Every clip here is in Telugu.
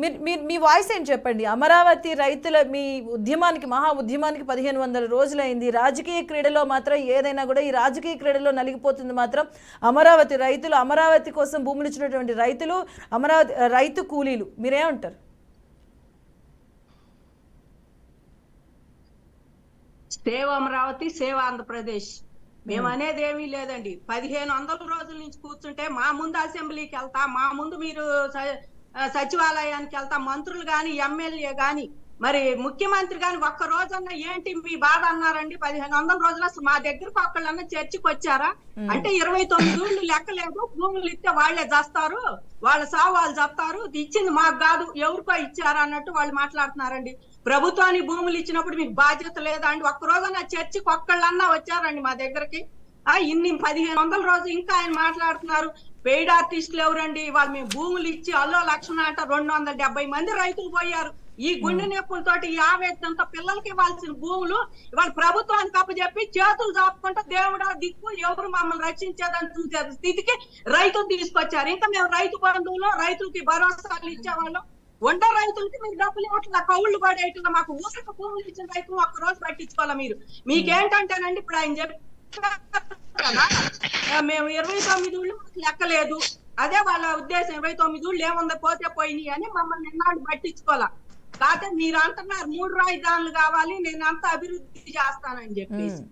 మీరు మీరు మీ వాయిస్ ఏంటి చెప్పండి. అమరావతి రైతుల మీ ఉద్యమానికి, మహా ఉద్యమానికి 1500 రోజులైంది. రాజకీయ క్రీడలో మాత్రం ఏదైనా కూడా ఈ రాజకీయ క్రీడలో నలిగిపోతుంది మాత్రం అమరావతి రైతులు, అమరావతి కోసం భూములు ఇచ్చినటువంటి రైతులు, అమరావతి రైతు కూలీలు. మీరేమంటారు? Save Amaravati, save Andhra Pradesh. మేము అనేది ఏమీ లేదండి. 1500 రోజుల నుంచి కూర్చుంటే మా ముందు అసెంబ్లీకి వెళ్తా, మా ముందు మీరు సచివాలయానికి వెళ్తా, మంత్రులు గాని ఎమ్మెల్యే గాని మరి ముఖ్యమంత్రి గాని ఒక్క రోజన్నా ఏంటి మీ బాధ అన్నారండి? 1500 రోజులు అసలు మా దగ్గరకు ఒక్కళ్ళన్నా చర్చకు వచ్చారా? అంటే 29 ఊళ్ళు లెక్కలేదు. భూములు ఇస్తే వాళ్లే చేస్తారు, వాళ్ళ సావు వాళ్ళు చెప్తారు, ఇచ్చింది మాకు కాదు ఎవరికో ఇచ్చారా అన్నట్టు వాళ్ళు మాట్లాడుతున్నారండి. ప్రభుత్వానికి భూములు ఇచ్చినప్పుడు మీకు బాధ్యత లేదా అండి? ఒక్క రోజన్నా చర్చకు ఒక్కళ్ళన్నా వచ్చారండి మా దగ్గరకి? ఇన్ని 1500 రోజులు ఇంకా ఆయన మాట్లాడుతున్నారు. పెయిడ్ ఆర్టిస్టులు ఎవరండి? వాళ్ళు మేము భూములు ఇచ్చి అల్లో లక్షణ అంట 270 మంది రైతులు పోయారు. ఈ గుండె నొప్పులతోటి ఈ ఆవేదనంతో పిల్లలకి ఇవ్వాల్సిన భూములు ఇవాళ ప్రభుత్వానికి అప్పచెప్పి చేతులు చాపుకుంటూ దేవుడా దిక్కు ఎవరు మమ్మల్ని రక్షించేదని చూసే స్థితికి రైతులు తీసుకొచ్చారు. ఇంకా మేము రైతు బంధువులు, రైతులకి భరోసాలు ఇచ్చేవాళ్ళం. వంట రైతులకి మీరు డబ్బులు ఇవ్వట్లా, కౌళ్ళు పడేయట్లా. మాకు ఊరికి భూములు ఇచ్చిన రైతులు ఒక్క రోజు పట్టించుకోవాలా మీరు? మీకేంటంటేనండి ఇప్పుడు ఆయన చెప్పి మేము 29 ఊళ్ళు లెక్కలేదు, అదే వాళ్ళ ఉద్దేశం. 29 ఊళ్ళు ఏముందో పోతే పోయినాయి అని మమ్మల్ని నిన్నాళ్ళు పట్టించుకోవాలా. కాకపోతే మీరు అంటున్నారు 3 రాజధానులు కావాలి, నేను అంతా అభివృద్ధి చేస్తానని చెప్పేసి.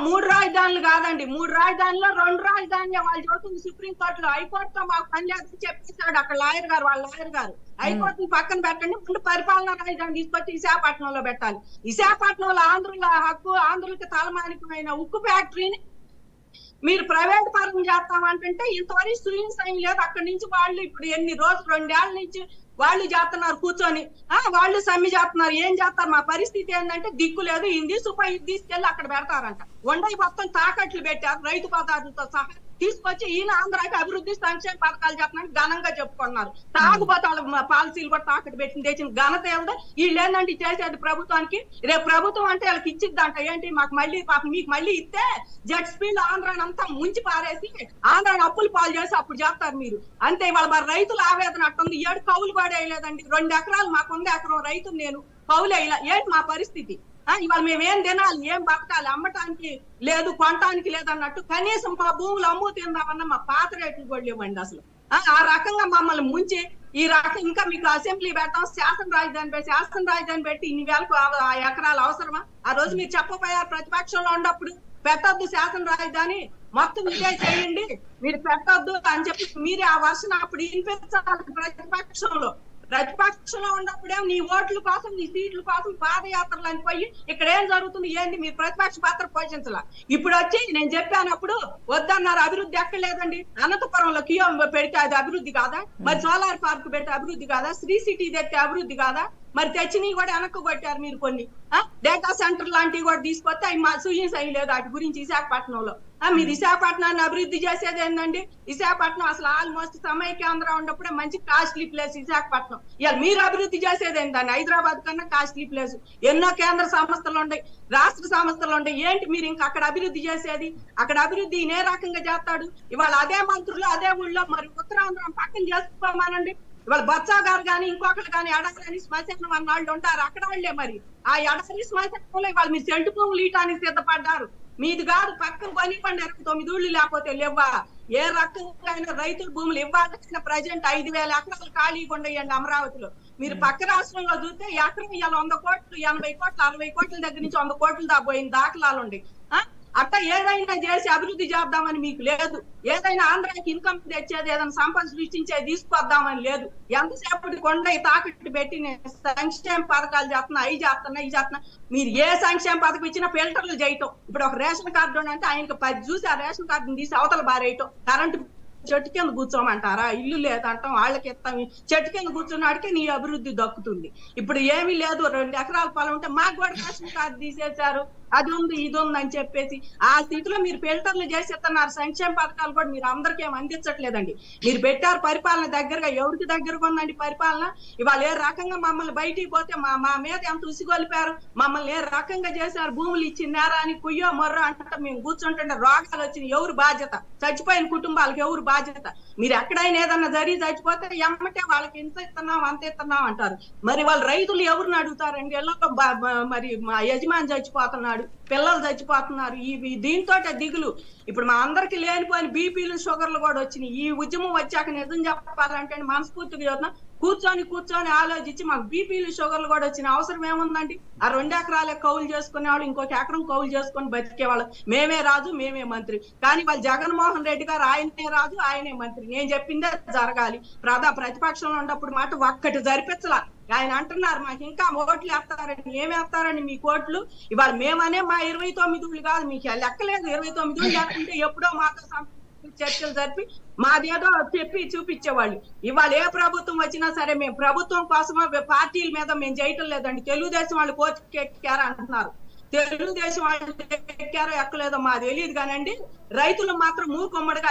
3 రాజధానులు కాదండి, 3 రాజధానుల్లో 2 రాజధానులు వాళ్ళు చదువుతుంది సుప్రీంకోర్టులో. హైకోర్టుతో మాకు పని లేదని చెప్పేశాడు అక్కడ లాయర్ గారు, వాళ్ళ లాయర్ గారు. హైకోర్టుని పక్కన పెట్టండి, ముందు పరిపాలనా రాజధాని తీసుకొచ్చి విశాఖపట్నంలో పెట్టాలి. విశాఖపట్నంలో ఆంధ్రుల హక్కు, ఆంధ్రులకి తలమానికమైన ఉక్కు ఫ్యాక్టరీని మీరు ప్రైవేట్ పరం చేస్తామంటే ఇంతవరకు సుయిన్ లేదు. అక్కడి నుంచి వాళ్ళు ఇప్పుడు ఎన్ని రోజులు 2 ఏళ్ల నుంచి వాళ్ళు చేస్తున్నారు కూర్చొని. వాళ్ళు సమ్మె చేస్తున్నారు. ఏం చేస్తారు? మా పరిస్థితి ఏంటంటే దిక్కు లేదు. ఇది సూపర్ ఇది తీసుకెళ్లి అక్కడ పెడతారంట. వండయి మొత్తం తాకట్లు పెట్టారు రైతు పదార్థాలతో సహా తీసుకొచ్చి. ఈయన ఆంధ్రాకి అభివృద్ధి సంక్షేమ పథకాలు చెప్పినట్టు ఘనంగా చెప్పుకున్నారు. తాగుబోతాల పాలసీలు కూడా తాకట్టు పెట్టిన తెచ్చిన ఘనత ఏదో. వీళ్ళు ఏంటంటే చేసేది ప్రభుత్వానికి. రేపు ప్రభుత్వం అంటే వాళ్ళకి ఇచ్చిద్దంట. ఏంటి మాకు మళ్ళీ మీకు మళ్ళీ ఇస్తే జెట్ స్పీడ్ ఆంధ్రాని అంతా ముంచి పారేసి ఆంధ్రాని అప్పులు పాలు చేసి అప్పుడు చేస్తారు మీరు. అంతే ఇవాళ మరి రైతుల ఆవేదన అట్టుంది. 7 కౌలు పడేయలేదండి. 2 ఎకరాలు మాకుంది, ఎకరం రైతు నేను కౌలు వేయలే. ఏంటి మా పరిస్థితి? ఇవాళ మేమేం తినాలి, ఏం బతకాలి? అమ్మటానికి లేదు, కొనటానికి లేదన్నట్టు. కనీసం మా భూములు అమ్ము తిందామన్నా మా పాత రేట్లు కూడా లేవండి అసలు. ఆ రకంగా మమ్మల్ని ముంచి ఈ రకం ఇంకా మీకు అసెంబ్లీ పెడతాం, శాసన రాజధాని పెట్టి ఇన్ని వేలకు ఎకరాలు అవసరమా? ఆ రోజు మీరు చెప్పపోయారు ప్రతిపక్షంలో ఉన్నప్పుడు పెట్టొద్దు శాసన రాజధాని, మొత్తం ఇదే చేయండి, మీరు పెట్టొద్దు అని చెప్పి మీరే ఆ వర్షం అప్పుడు వినిపించాలి ప్రతిపక్షంలో ఉన్నప్పుడే నీ ఓట్ల కోసం, నీ సీట్ల కోసం పాదయాత్రలు అని పోయి ఇక్కడ ఏం జరుగుతుంది ఏంటి మీరు ప్రతిపక్ష పాత్ర పోషించాల. ఇప్పుడు వచ్చి నేను చెప్పానప్పుడు వద్దన్నారు. అభివృద్ధి ఎక్కడ లేదండి. అనంతపురంలో కియో పెడితే అది అభివృద్ధి కాదా? మరి సోలార్ పార్క్ పెడితే అభివృద్ధి కాదా? శ్రీ సిటీ తెస్తే అభివృద్ధి కాదా? మరి తెచ్చినవి కూడా వెనక్కు కొట్టారు మీరు. కొన్ని డేటా సెంటర్ లాంటివి కూడా తీసుకొస్తే అవి మా సూయన్స్ అయ్యి లేదు వాటి గురించి విశాఖపట్నంలో. మీరు విశాఖపట్నాన్ని అభివృద్ధి చేసేది ఏంటండి? విశాఖపట్నం అసలు ఆల్మోస్ట్ సమైక్యాంధ్ర ఉన్నప్పుడే మంచి కాస్ట్లీ ప్లేస్ విశాఖపట్నం. ఇవాళ మీరు అభివృద్ధి చేసేది ఏంటండి? హైదరాబాద్ కన్నా కాస్ట్లీ ప్లేస్. ఎన్నో కేంద్ర సంస్థలు ఉన్నాయి, రాష్ట్ర సంస్థలు ఉన్నాయి. ఏంటి మీరు ఇంకా అక్కడ అభివృద్ధి చేసేది? అక్కడ అభివృద్ధి ఏ రకంగా చేస్తాడు? ఇవాళ అదే మంత్రులు అదే ఊళ్ళో మరి ఉత్తరాంధ్రం పక్కన చేసుకోమానండి. ఇవాళ బొత్స గారు కానీ ఇంకొకరు కానీ ఎడసరి శ్మశానం అన్న వాళ్ళు ఉంటారు అక్కడ వాళ్ళే. మరి ఆ ఎడసరి శ్మశానంలో ఇవాళ మీరు చెంటు భూములు ఇయటానికి సిద్ధపడ్డారు. మీది కాదు, పక్కన కొనివ్వండి. 29 ఊళ్ళు లేకపోతే లేవా? ఏ రకంగా రైతుల భూములు ఇవ్వాల్సిన ప్రజెంట్ 5000 ఎకరాలు ఖాళీగా ఉండయండి అమరావతిలో. మీరు పక్క రాష్ట్రంలో చూస్తే ఎకరం ఇవాళ 100 కోట్లు, 80 కోట్లు, 60 కోట్ల దగ్గర నుంచి 100 కోట్లు దాపోయిన దాఖలాలు ఉండే. అట్లా ఏదైనా చేసి అభివృద్ధి చేద్దామని మీకు లేదు. ఏదైనా ఆంధ్రాకి ఇన్కమ్ తెచ్చేది, ఏదైనా సంపద సృష్టించేది తీసుకొద్దామని లేదు. ఎంతసేపటి కొండ తాకట్టు పెట్టి సంక్షేమ పథకాలు చేస్తున్నా, అవి చేస్తున్నా. మీరు ఏ సంక్షేమ పథకం ఇచ్చినా ఫిల్టర్లు చేయటం. ఇప్పుడు ఒక రేషన్ కార్డు అంటే ఆయనకి 10 చూసి ఆ రేషన్ కార్డుని తీసి అవతల బారేయటం. కరెంటు చెట్టు కింద కూర్చోమంటారా? ఇల్లు లేదంటాం, వాళ్ళకి ఇస్తాం. చెట్టు కింద కూర్చున్నాడికి నీ అభివృద్ధి దక్కుతుంది. ఇప్పుడు ఏమీ లేదు. 2 ఎకరాల పొలం ఉంటే మాకు కూడా రేషన్ కార్డు తీసేశారు. అది ఉంది ఇది ఉంది అని చెప్పేసి ఆ స్థితిలో మీరు ఫిల్టర్లు చేసేస్తున్నారు. సంక్షేమ పథకాలు కూడా మీరు అందరికీ ఏం అందించట్లేదండి. మీరు పెట్టారు పరిపాలన దగ్గరగా, ఎవరికి దగ్గరగా ఉందండి పరిపాలన? ఇవాళ ఏ రకంగా మమ్మల్ని బయటికి పోతే మా మీద ఎంత ఉసిగొలిపారు, మమ్మల్ని ఏ రకంగా చేశారు, భూములు ఇచ్చినారా అని కుయ్యో మొర్రో అంటే మేము కూర్చుంటుంటే రోగాలు వచ్చిన ఎవరు బాధ్యత? చచ్చిపోయిన కుటుంబాలకు ఎవరు బాధ్యత? మీరు ఎక్కడైనా ఏదన్నా జరిగి చచ్చిపోతే ఎమ్మటే వాళ్ళకి ఇంత ఇస్తున్నాం అంత ఇస్తున్నాం అంటారు. మరి వాళ్ళ రైతులు ఎవరిని అడుగుతారండి? ఇళ్ళలో మరి మా యజమాని చచ్చిపోతున్నాడు, పిల్లలు చచ్చిపోతున్నారు. దీంతో దిగులు. ఇప్పుడు మా అందరికి లేనిపోయిన బీపీలు షుగర్లు కూడా వచ్చినాయి. ఈ ఉద్యమం వచ్చాక నిజం చెప్పాలంటే మనస్ఫూర్తిగా చెప్తున్నా, కూర్చొని ఆలోచించి మాకు బీపీలు షుగర్లు కూడా వచ్చిన అవసరం ఏముందండి? ఆ 2 ఎకరాలే కౌలు చేసుకునే వాళ్ళు ఇంకొక ఎకరం కౌలు చేసుకొని బతికేవాళ్ళు. మేమే రాజు మేమే మంత్రి. కానీ వాళ్ళు జగన్మోహన్ రెడ్డి గారు ఆయనే రాజు ఆయనే మంత్రి. నేను చెప్పిందే జరగాలి. ప్రతిపక్షంలో ఉన్నప్పుడు మాట ఒక్కటి జరిపించలా. ఆయన అంటున్నారు మాకు ఇంకా ఓట్లు వేస్తారని. ఏమేస్తారని మీ కోట్లు? ఇవాళ మేమనే మా 29 కాదు, మీకు లెక్కలేదు. 29 లేకుంటే ఎప్పుడో మాతో చర్చలు జరిపి మాదేదో చెప్పి చూపించేవాళ్ళు. ఇవాళ ఏ ప్రభుత్వం వచ్చినా సరే మేము ప్రభుత్వం కోసమో పార్టీల మీద మేము చేయటం లేదండి. తెలుగుదేశం వాళ్ళు కోర్టుకి ఎక్కారా అంటున్నారు. తెలుగుదేశం వాళ్ళు ఎక్కారో ఎక్కలేదో మా తెలియదు కానండి, రైతులు మాత్రం మూకుమ్మడిగా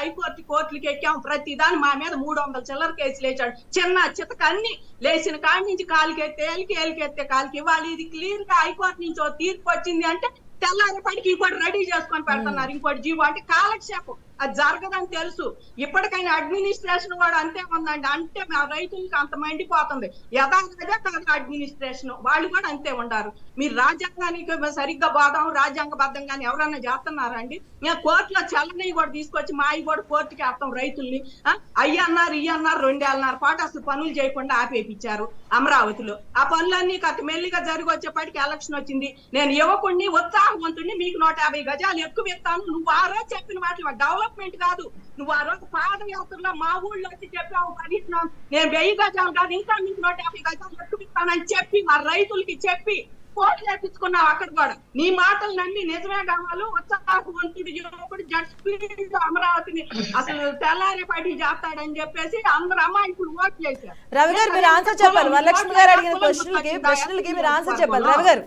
కోర్టులకి ఎక్కాం. ప్రతి దాన్ని మా మీద 300 చిల్లర కేసులు వేసాడు. చిన్న చితక అన్ని లేచిన కాడి నుంచి కాలికెత్తే ఏలికెత్తే కాలికి. ఇవాళ ఇది క్లియర్ గా హైకోర్టు నుంచి ఓ తీర్పు వచ్చింది అంటే తెల్లారేపటికి ఇంకోటి రెడీ చేసుకొని పెడుతున్నారు. ఇంకోటి జీవో అంటే కాలక్షేపం. అది జరగదని తెలుసు. ఇప్పటికైనా అడ్మినిస్ట్రేషన్ కూడా అంతే ఉందండి. అంటే మా రైతులకు అంత మండిపోతుంది. యథాతథ కాదు అడ్మినిస్ట్రేషన్, వాళ్ళు కూడా అంతే ఉండారు. మీరు రాజ్యాంగానికి సరిగ్గా బోధం రాజ్యాంగబద్ధంగానే ఎవరన్నా చేస్తున్నారా అండి? మేము కోర్టులో చల్లని కూడా తీసుకొచ్చి మా కూడా కోర్టుకి వేస్తాం రైతుల్ని. అయ్యన్నారు 2 పాటు అసలు పనులు చేయకుండా ఆపేపించారు అమరావతిలో. ఆ పనులన్నీ మెల్లిగా జరిగి వచ్చేపాటికి ఎలక్షన్ వచ్చింది. నేను యువకుడిని ఉత్సాహవంతుడిని, మీకు 150 గజాలు ఎక్కువ ఇస్తాను. నువ్వు ఆ రోజు చెప్పిన మాటలు డెవలప్మెంట్ కాదు. నువ్వు ఆ రోజు పాదయాత్రలో మా ఊళ్ళో వచ్చి చెప్పావు కనీసం నేను 1000 గజాలు కాదు ఇంకా మీకు 150 గజాలు ఎక్కువ ఇస్తానని చెప్పి మా రైతులకి చెప్పి కోట్లు వేపించుకున్నావు. అక్కడ కూడా నీ మాటలు నమ్మి నిజమే కావాలి ఉత్సాహవంతుడు యువకుడు జడ్పీ అమరావతిని అసలు తెల్లారేపాటి చేస్తాడని చెప్పేసి అందరు అమ్మాయిలు ఓట్లు చేశారు. రవి గారు మీరు ఆన్సర్ చెప్పాలి. వరలక్ష్మి గారు అడిగిన ప్రశ్నలకి మీరు ఆన్సర్ చెప్పాలి రవి గారు.